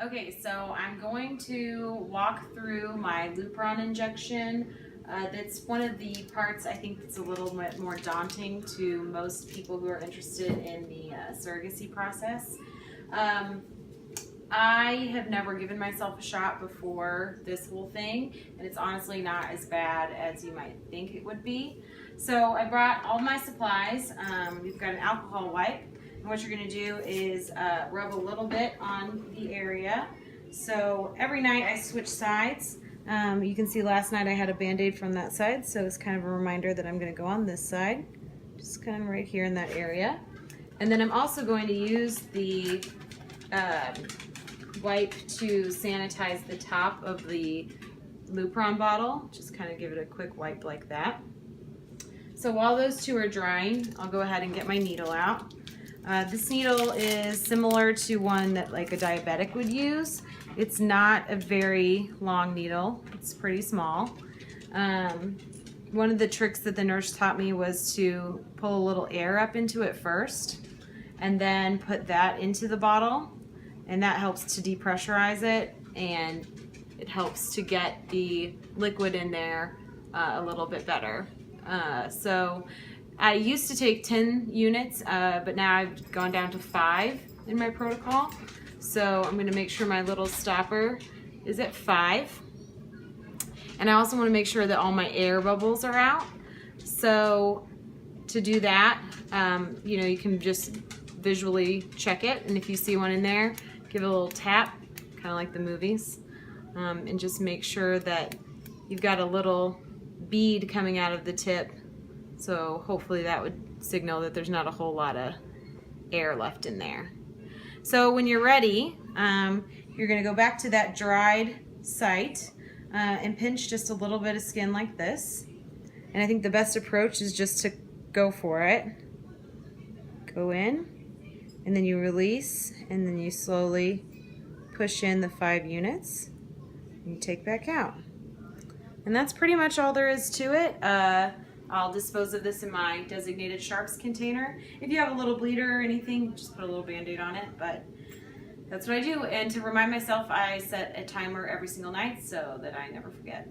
Okay, so I'm going to walk through my Lupron injection. That's one of the parts I think that's a little bit more daunting to most people who are interested in the surrogacy process. Um, I have never given myself a shot before this whole thing, and it's honestly not as bad as you might think it would be. So I brought all my supplies. We've got an alcohol wipe, and what you're going to do is rub a little bit on the area. So every night I switch sides. You can see last night I had a Band-Aid from that side, so it's kind of a reminder that I'm going to go on this side, just kind of right here in that area. And then I'm also going to use the wipe to sanitize the top of the Lupron bottle. Just kind of give it a quick wipe like that. So while those two are drying, I'll go ahead and get my needle out. This needle is similar to one that like a diabetic would use. It's not a very long needle. It's pretty small. One of the tricks that the nurse taught me was to pull a little air up into it first and then put that into the bottle, and that helps to depressurize it, and it helps to get the liquid in there a little bit better. So I used to take 10 units, but now I've gone down to 5 in my protocol. So I'm going to make sure my little stopper is at 5. And I also want to make sure that all my air bubbles are out. So to do that, you can just visually check it. And if you see one in there, give it a little tap, kind of like the movies. And just make sure that you've got a little bead coming out of the tip. So hopefully that would signal that there's not a whole lot of air left in there. So when you're ready, you're going to go back to that dried site and pinch just a little bit of skin like this. And I think the best approach is just to go for it. Go in, and then you release, and then you slowly push in the 5 units, and you take back out. And that's pretty much all there is to it. I'll dispose of this in my designated sharps container. If you have a little bleeder or anything, just put a little Band-Aid on it, but that's what I do. And to remind myself, I set a timer every single night so that I never forget.